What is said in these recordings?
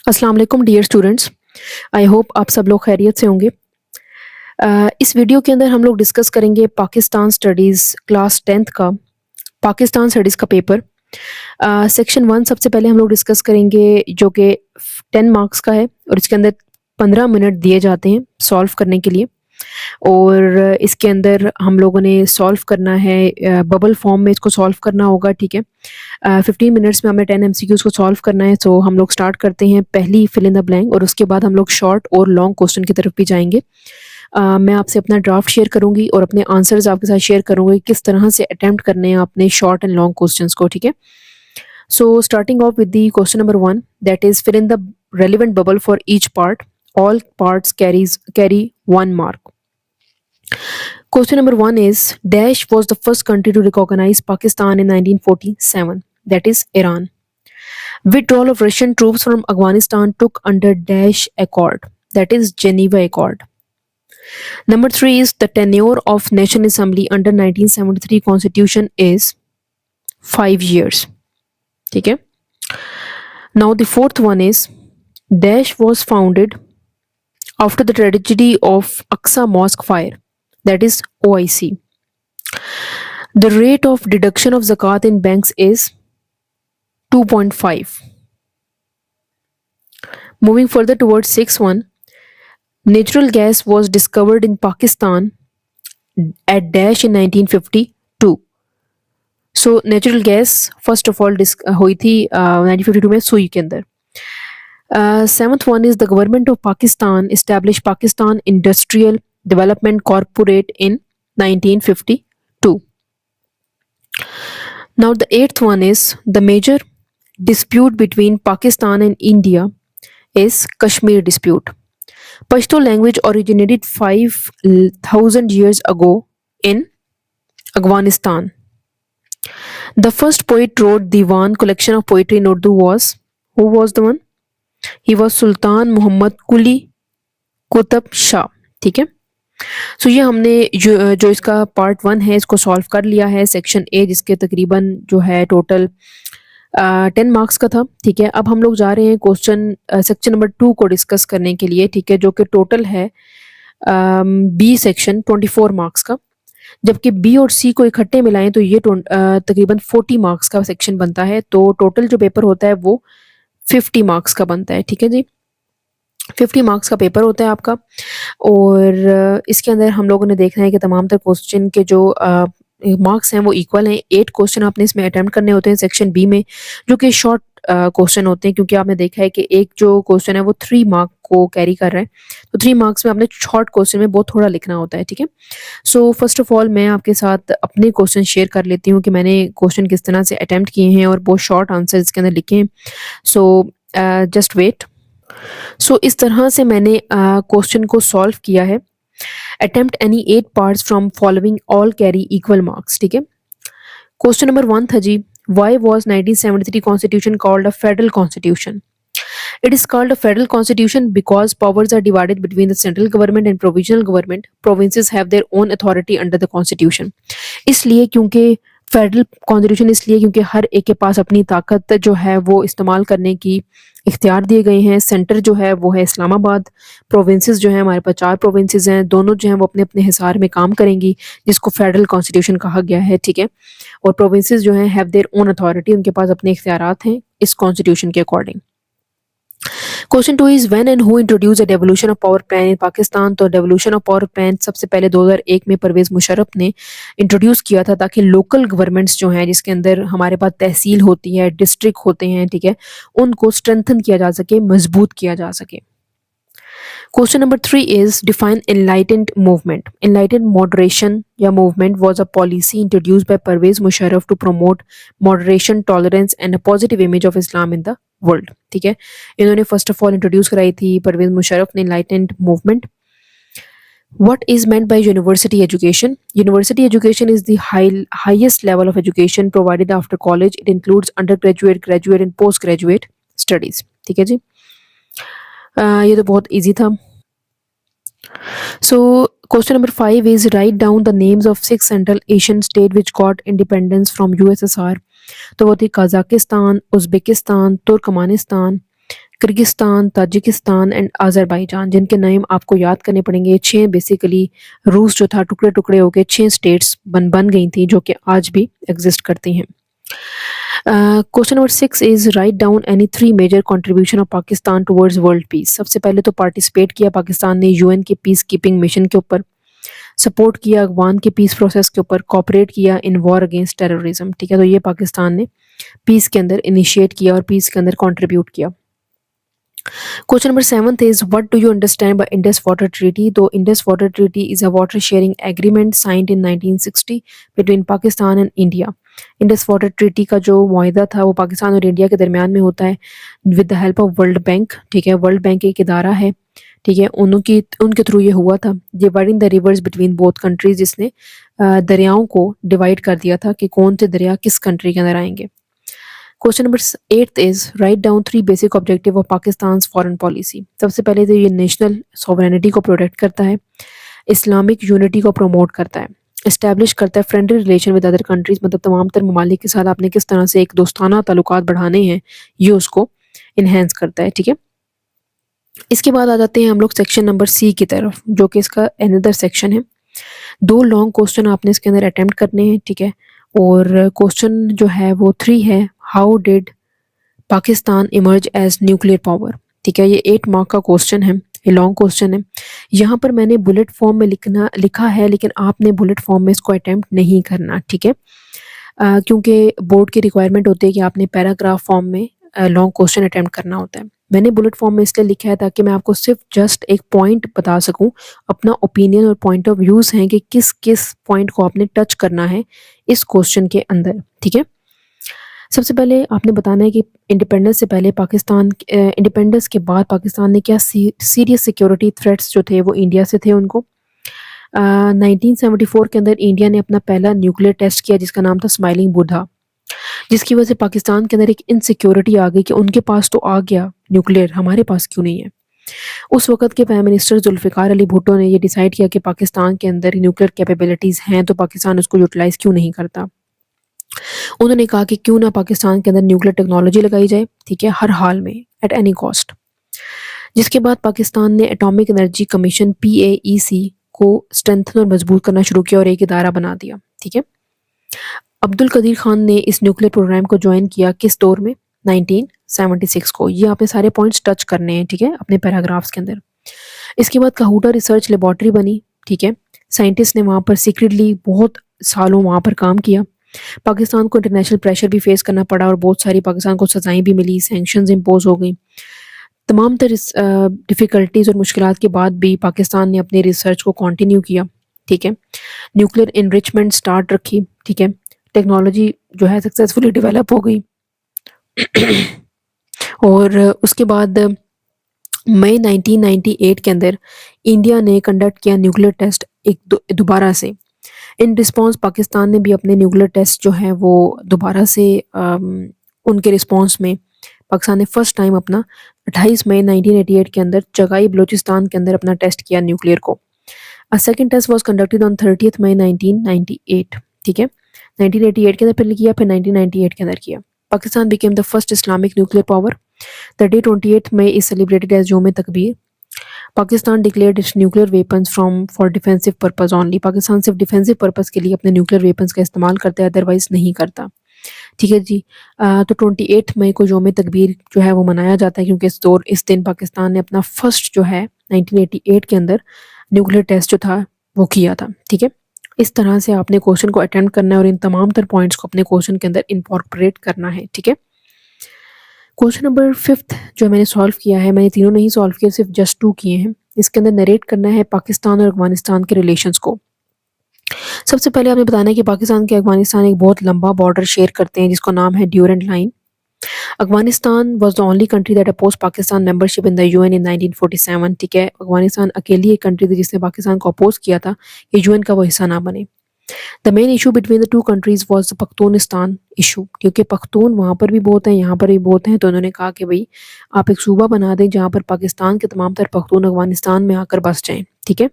अस्सलाम वालेकुम dear students. I hope आप सब लोग खैरियत से होंगे। इस वीडियो के अंदर हम लोग डिस्कस करेंगे पाकिस्तान स्टडीज़ क्लास 10th का पाकिस्तान स्टडीज़ का पेपर। सेक्शन 1 सबसे पहले हम लोग डिस्कस करेंगे जो कि 10 मार्क्स का है और इसके अंदर 15 मिनट दिए जाते हैं सॉल्व करने के लिए। और इसके अंदर हम लोगों ने सॉल्व करना है, बबल फॉर्म में इसको सॉल्व करना होगा, ठीक है। 15 मिनट्स में हमें 10 एमसीक्यूज़ को सॉल्व करना है। तो हम लोग स्टार्ट करते हैं पहली फिल इन द ब्लैंक और उसके बाद हम लोग शॉर्ट और लॉन्ग क्वेश्चन की तरफ भी जाएंगे। मैं आपसे अपना ड्राफ्ट शेयर करूंगी और अपने आंसर्स आपके साथ शेयर करूंगी किस तरह से अटेम्प्ट करने हैं अपने शॉर्ट एंड लॉन्ग क्वेश्चंस को, ठीक है। So starting off with the question number 1, that is fill in the relevant bubble for each part. All parts carry 1 mark. Question number 1 is Dash was the first country to recognize Pakistan in 1947, that is Iran. Withdrawal of Russian troops from Afghanistan took under Dash Accord, that is Geneva Accord. Number 3 is the tenure of National Assembly under 1973 Constitution is 5 years. Okay. Now the fourth one is Dash was founded after the tragedy of Aqsa Mosque fire, that is OIC. The rate of deduction of zakat in banks is 2.5. Moving further towards 6.1, natural gas was discovered in Pakistan at Dash in 1952. So natural gas first of all हुई थी 1952 में सुई के अंदर। 7th one is the government of Pakistan establish Pakistan industrial development corporate in 1952. Now the 8th one is the major dispute between Pakistan and India is Kashmir dispute. Pashto language originated 5,000 years ago in Afghanistan. The first poet wrote Diwan collection of poetry in Urdu was, who was the one? He was Sultan Muhammad Quli Qutb Shah, ठीक है। सो ये हमने जो इसका part 1 है इसको solve कर लिया है, सेक्शन ए, जिसके तकरीबन जो है टोटल 10 मार्क्स का था, ठीक है। अब हम लोग जा रहे हैं क्वेश्चन सेक्शन नंबर 2 को डिस्कस करने के लिए, ठीक है, जो कि टोटल है बी सेक्शन 24 मार्क्स का। जबकि बी और सी को इकट्ठे मिलाएं तो ये तकरीबन 40 मार्क्स का सेक्शन बनता है। तो टोटल जो पेपर होता है वो 50 मार्क्स का बनता है, ठीक है जी। 50 मार्क्स का पेपर होता है आपका। और इसके अंदर हम लोगों ने देखना है कि तमाम तर क्वेश्चन के जो मार्क्स हैं वो इक्वल हैं। 8 क्वेश्चन आपने इसमें अटेम्प्ट करने होते हैं सेक्शन बी में, जो कि शॉर्ट क्वेश्चन होते हैं, क्योंकि आपने देखा है कि एक जो क्वेश्चन है वो 3 मार्क को कैरी कर रहा है। तो 3 मार्क्स में आपने शॉर्ट क्वेश्चन में बहुत थोड़ा लिखना होता है, ठीक है। सो फर्स्ट ऑफ ऑल मैं आपके साथ अपने क्वेश्चन शेयर कर लेती हूँ कि मैंने क्वेश्चन किस तरह से अटेम्प्ट किए हैं और बहुत शॉर्ट आंसर इसके अंदर लिखे हैं। So just wait. सो इस तरह से मैंने क्वेश्चन को सॉल्व किया है। Attempt any 8 parts from following all carry equal marks, ठीक है। क्वेश्चन नंबर 1 था जी, why was 1973 constitution called a federal constitution? It is called a federal constitution because powers are divided between the central government and provisional government. Provinces have their own authority under the constitution. इसलिए क्योंकि federal constitution इसलिए क्योंकि हर एक के पास अपनी ताकत जो है वो इस्तेमाल करने की इख्तियार दिए गए हैं। सेंटर जो है वो है इस्लामाबाद, प्रोविंसेस जो है हमारे पास 4 प्रोविंसेस हैं, दोनों जो हैं वो अपने अपने हिसार में काम करेंगी, जिसको फेडरल कॉन्स्टिट्यूशन कहा गया है, ठीक है। और प्रोविंसेस जो हैं हैव देयर ओन अथॉरिटी, उनके पास अपने इख्तियारात हैं इस कॉन्स्टिट्यूशन के according. Question 2 is when and who introduce the devolution of power plan in Pakistan? तो डेवोल्यूशन ऑफ पावर प्लान सबसे पहले 2001 में परवेज मुशर्रफ ने इंट्रोड्यूस किया था, ताकि लोकल गवर्नमेंट्स जो हैं जिसके अंदर हमारे पास तहसील होती है, डिस्ट्रिक्ट होते हैं, ठीक है, उनको स्ट्रेंथन किया जा सके, मजबूत किया जा सके। Question number 3 is define enlightened movement. Enlightened moderation या movement was a policy introduced by Pervez Musharraf to promote moderation, tolerance and a positive image of Islam in the world. ठीक है, इन्होंने फर्स्ट ऑफ ऑल इंट्रोड्यूस कराई थी परवेज मुशर्रफ ने enlightened movement. What is meant by university education? University education is the highest level of education provided after college. It includes undergraduate, graduate and postgraduate studies. ठीक है जी, ये तो बहुत इजी था। So question number 5 is write down the names of 6 Central Asian states which got independence from USSR. तो वो थी Kazakhstan, Uzbekistan, Turkmenistan, Kyrgyzstan, Tajikistan and Azerbaijan, जिनके नेम आपको याद करने पड़ेंगे। 6 बेसिकली रूस जो था टुकड़े-टुकड़े होके 6 स्टेट्स बन गई थी जो कि आज भी एग्ज़िस्ट करती हैं। Question number 6 is write down any 3 major contribution of Pakistan towards world peace. सबसे पहले तो पार्टिसिपेट किया पाकिस्तान ने यूएन के पीस कीपिंग मिशन के ऊपर, सपोर्ट किया अफगान के पीस प्रोसेस के ऊपर, कोऑपरेट किया इन वॉर अगेंस्ट टेररिज्म। ठीक है, तो ये पाकिस्तान ने पीस के अंदर इनिशिएट किया और पीस के अंदर कंट्रीब्यूट किया। Question number 7th is what do you understand by Indus Water Treaty? The Indus Water Treaty is a water sharing agreement signed in 1960 between Pakistan and India. Indus water treaty का जो मुआहदा था वो पाकिस्तान और India के दरमियान में होता है with the help of world bank. ठीक है, वर्ल्ड बैंक एक इदारा है, ठीक है, उनके थ्रू ये हुआ था, dividing the reverse between both countries, जिसने दरियाओं को डिवाइड कर दिया था कि कौन से दरिया किस कंट्री के अंदर आएंगे। Question number 8 is write down 3 basic objective of Pakistan foreign policy. सबसे पहले तो ये नेशनल सॉवरेनिटी को प्रोटेक्ट करता है, इस्लामिक यूनिटी को प्रमोट करता है, इस्टेब्लिश करता है friendly relation with other countries, मतलब तमाम तर ममालिक के साथ आपने किस तरह से एक दोस्ताना ताल्लुकात बढ़ाने हैं, ये उसको इन्हेंस करता है। ठीक है, इसके बाद आ जाते हैं हम लोग सेक्शन नंबर सी की तरफ, जो कि इसका अनदर सेक्शन है। 2 लॉन्ग क्वेश्चन आपने इसके अंदर अटेम्प्ट करने हैं। ठीक है, और क्वेश्चन जो है वो 3 है, how did Pakistan emerge as nuclear power. ठीक है, ये 8 मार्क का क्वेश्चन है, ये लॉन्ग क्वेश्चन है। यहाँ पर मैंने बुलेट फॉर्म में लिखा है, लेकिन आपने बुलेट फॉर्म में इसको अटेम्प्ट नहीं करना। ठीक है, क्योंकि बोर्ड की रिक्वायरमेंट होती है कि आपने पैराग्राफ फॉर्म में लॉन्ग क्वेश्चन अटेम्प्ट करना होता है। मैंने बुलेट फॉर्म में इसलिए लिखा है ताकि मैं आपको सिर्फ जस्ट एक पॉइंट बता सकूं, अपना ओपिनियन और पॉइंट ऑफ व्यूज़ हैं कि किस किस पॉइंट को आपने टच करना है इस क्वेश्चन के अंदर। ठीक है, सबसे पहले आपने बताना है कि इंडिपेंडेंस से पहले पाकिस्तान, इंडिपेंडेंस के बाद पाकिस्तान ने क्या सीरियस सिक्योरिटी थ्रेट्स जो थे वो इंडिया से थे उनको। 1974 के अंदर इंडिया ने अपना पहला न्यूक्लियर टेस्ट किया जिसका नाम था स्माइलिंग बुद्धा, जिसकी वजह से पाकिस्तान के अंदर एक इनसिक्योरिटी आ गई कि उनके पास तो आ गया न्यूक्लियर, हमारे पास क्यों नहीं है। उस वक्त के प्राइम मिनिस्टर जुल्फ़िकार अली भुट्टो ने ये डिसाइड किया कि पाकिस्तान के अंदर न्यूक्लियर कैपेबिलिटीज़ हैं तो पाकिस्तान उसको यूटिलाइज़ क्यों नहीं करता। उन्होंने कहा कि क्यों ना पाकिस्तान के अंदर न्यूक्लियर टेक्नोलॉजी लगाई जाए, ठीक है, हर हाल में, एट एनी कॉस्ट। जिसके बाद पाकिस्तान ने एटॉमिक एनर्जी कमीशन PAEC को स्ट्रेंथन और मजबूत करना शुरू किया और एक इदारा बना दिया। ठीक है, अब्दुल कदीर खान ने इस न्यूक्लियर प्रोग्राम को ज्वाइन किया किस दौर में, 1976 को। ये आपने सारे पॉइंट्स टच करने हैं, ठीक है, अपने पैराग्राफ्स के अंदर। इसके बाद काहूटा रिसर्च लेबॉर्ट्री बनी। ठीक है, साइंटिस्ट ने वहाँ पर सीक्रेटली बहुत सालों वहाँ पर काम किया। पाकिस्तान को इंटरनेशनल प्रेशर भी फेस करना पड़ा और बहुत सारी पाकिस्तान को सजाएं भी मिली, सैंक्शंस इम्पोज हो गई। तमाम तर डिफ़िकल्टीज़ और मुश्किलात के बाद भी पाकिस्तान ने अपनी रिसर्च को कंटिन्यू किया। ठीक है, न्यूक्लियर इनरिचमेंट स्टार्ट रखी। ठीक है, टेक्नोलॉजी जो है सक्सेसफुली डेवलप हो गई और उसके बाद मई 1998 के अंदर इंडिया ने कंडक्ट किया न्यूक्लियर टेस्ट दोबारा से। इन रिस्पॉन्स पाकिस्तान ने भी अपने न्यूक्लियर टेस्ट जो है वो दोबारा से उनके रिस्पॉन्स में पाकिस्तान ने फर्स्ट टाइम अपना 28 मई 1988 के अंदर चगाई बलूचिस्तान के अंदर अपना टेस्ट किया न्यूक्लियर को। A second test was conducted on 30th May 1998। ठीक है, 1988 के अंदर पहले किया, फिर 1998 के अंदर किया। Pakistan became the first Islamic nuclear power. The day 28th May is celebrated as Youm Takbir. Pakistan declared its nuclear weapons from for defensive purpose only. Pakistan सिर्फ डिफेंसिव पर्पस के लिए अपने न्यूक्लियर वेपन्स का इस्तेमाल करता है, अदरवाइज नहीं करता। ठीक है जी, तो 28 मई को यौम तकबीर जो है वो मनाया जाता है क्योंकि इस दिन पाकिस्तान ने अपना फर्स्ट जो है 1988 के अंदर न्यूक्लियर टेस्ट जो था वो किया था। ठीक है, इस तरह से आपने क्वेश्चन को अटेम्प्ट करना है और इन तमाम तर पॉइंट्स को अपने क्वेश्चन के अंदर इनकॉर्पोरेट करना है। ठीक है, क्वेश्चन नंबर 5th जो मैंने सॉल्व किया है, मैंने तीनों नहीं सॉल्व किए, सिर्फ जस्ट 2 किए हैं। इसके अंदर नरेट करना है पाकिस्तान और अफगानिस्तान के रिलेशंस को। सबसे पहले आपने बताना है कि पाकिस्तान के अफगानिस्तान एक बहुत लंबा बॉर्डर शेयर करते हैं जिसका नाम है Durand line. Afghanistan was the only country that oppose Pakistan membership in the UN in 1947। ठीक है, अफगानिस्तान अकेली एक कंट्री थी जिसने पाकिस्तान को अपोज किया था कि UN का वो हिस्सा ना बने। The main issue between the 2 countries was the Pakhtunistan issue, क्योंकि पख्तून वहाँ पर भी बहुत हैं, यहाँ पर भी बहुत हैं, तो उन्होंने कहा कि भाई आप एक सूबा बना दें जहाँ पर पाकिस्तान के तमाम तर पख्तून अफगानिस्तान में आकर बस जाएँ। ठीक है,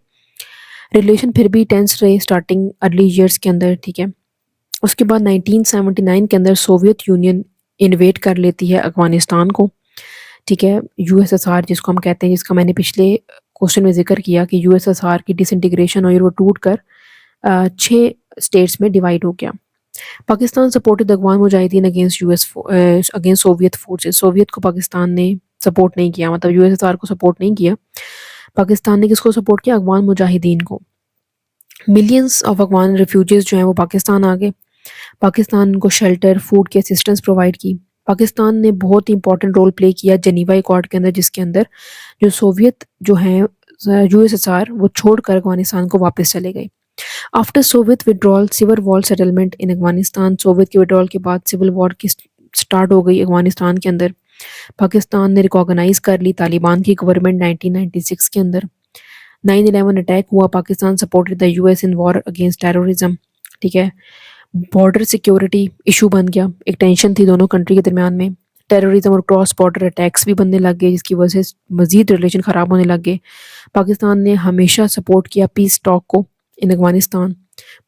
रिलेशन फिर भी टेंस रहे स्टार्टिंग अर्ली ईयर्स के अंदर। ठीक है, उसके बाद 1979 के अंदर सोवियत यूनियन इन्वेट कर लेती है अफगानिस्तान को। ठीक है, यूएसएसआर जिसको हम कहते हैं, जिसका मैंने पिछले क्वेश्चन में ज़िक्र किया कि यूएसएसआर की डिसइंटीग्रेशन हुई और वो टूट कर 6 स्टेट्स में डिवाइड हो गया। Pakistan supported the Afghan Mujahideen against against Soviet forces. Soviet को पाकिस्तान ने सपोर्ट नहीं किया, मतलब यूएसएसआर को सपोर्ट नहीं किया। पाकिस्तान ने किसको सपोर्ट किया? अफगान मुजाहिदीन को। मिलियंस ऑफ अफगान रिफ्यूजीज जो हैं वो पाकिस्तान आ गए। पाकिस्तान को शेल्टर, फूड की असिस्टेंस प्रोवाइड की। पाकिस्तान ने बहुत ही इंपॉर्टेंट रोल प्ले किया जेनीवा अकॉर्ड के अंदर, जिसके अंदर जो सोवियत जो हैं यूएसएसआर वो छोड़कर अफगानिस्तान को वापस चले गए। After Soviet withdrawal civil war settlement in Afghanistan. Soviet के विड्रॉल के बाद सिविल वॉर की स्टार्ट हो गई अफगानिस्तान के अंदर। पाकिस्तान ने रिकॉग्नाइज कर ली तालिबान की गवर्नमेंट 1996 के अंदर। 9/11 अटैक हुआ। Pakistan supported the US in war against terrorism. ठीक है, बॉर्डर सिक्योरिटी इशू बन गया, एक टेंशन थी दोनों कंट्री के दरमियान में। टेररिज्म और क्रॉस बॉर्डर अटैक्स भी बनने लग गए, जिसकी वजह से मजीद रिलेशन ख़राब होने लग गए। पाकिस्तान ने हमेशा सपोर्ट किया पीस टॉक को इन अफगानिस्तान।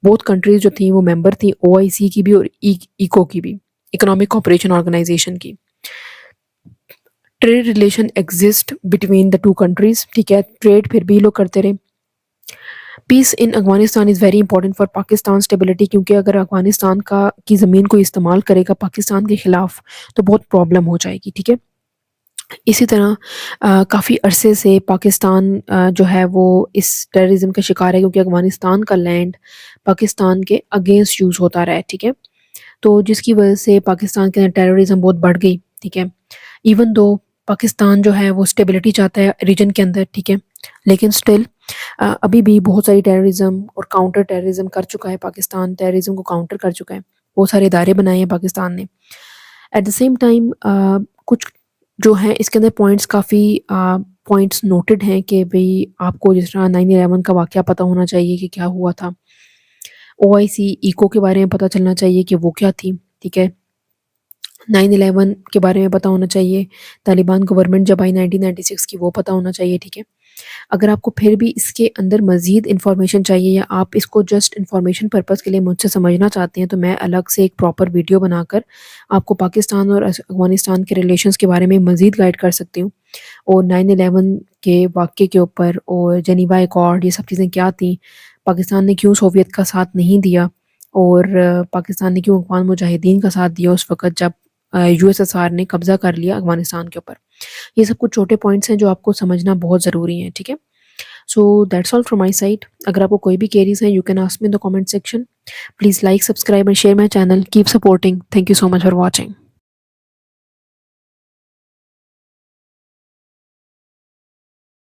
बोथ कंट्रीज जो थी वो मेंबर थी ओआईसी की भी और इको की भी, इकोनॉमिक कोऑपरेशन ऑर्गेनाइजेशन की। Trade relation exist between the two countries. ठीक है, ट्रेड फिर भी लोग करते रहे। Peace in Afghanistan is very important for Pakistan stability, क्योंकि अगर अफगानिस्तान की ज़मीन को इस्तेमाल करेगा पाकिस्तान के ख़िलाफ़ तो बहुत प्रॉब्लम हो जाएगी। ठीक है, इसी तरह काफ़ी अरसे से पाकिस्तान जो है वो इस टेररिज्म का शिकार है, क्योंकि अफगानिस्तान का लैंड पाकिस्तान के अगेंस्ट यूज़ होता रहा है। ठीक है, तो जिसकी वजह से पाकिस्तान के अंदर टेररिज्म बहुत बढ़ गई। ठीक है, इवन दो पाकिस्तान जो है वो स्टेबिलिटी चाहता है रीजन के अंदर। ठीक है, लेकिन स्टिल अभी भी बहुत सारी टेररिज्म और काउंटर टेररिज्म कर चुका है पाकिस्तान, टेररिज्म को काउंटर कर चुका है। बहुत सारे इदारे बनाए हैं पाकिस्तान ने। एट द सेम टाइम कुछ जो है इसके अंदर पॉइंट्स काफ़ी पॉइंट्स नोटेड हैं कि भाई आपको जिस तरह 9/11 का वाक़या पता होना चाहिए कि क्या हुआ था। ओआईसी इको के बारे में पता चलना चाहिए कि वो क्या थी। ठीक है, 9/11 के बारे में पता होना चाहिए। तालिबान गवर्नमेंट जब आई 1996 की, वो पता होना चाहिए। ठीक है, अगर आपको फिर भी इसके अंदर मज़ीद इन्फॉर्मेशन चाहिए या आप इसको जस्ट इन्फॉर्मेशन पर्पज़ के लिए मुझसे समझना चाहते हैं, तो मैं अलग से एक प्रॉपर वीडियो बनाकर आपको पाकिस्तान और अफ़गानिस्तान के रिलेशंस के बारे में मज़ीद गाइड कर सकती हूँ। और 9/11 के वाक़ये के ऊपर और जेनीवा अकॉर्ड, ये सब चीज़ें क्या थी, पाकिस्तान ने क्यों सोवियत का साथ नहीं दिया और पाकिस्तान ने क्यों अफ़गान मुजाहिदीन का साथ दिया उस वक़्त जब यूएसएसआर ने कब्ज़ा कर लिया अफ़गानिस्तान के ऊपर। ये सब कुछ छोटे पॉइंट्स हैं जो आपको समझना बहुत ज़रूरी है। ठीक है, so that's all from my side. अगर आपको कोई भी क्वेरीज हैं, you can ask me in the comment section. Please like, subscribe and share my channel. Keep supporting. Thank you so much for watching.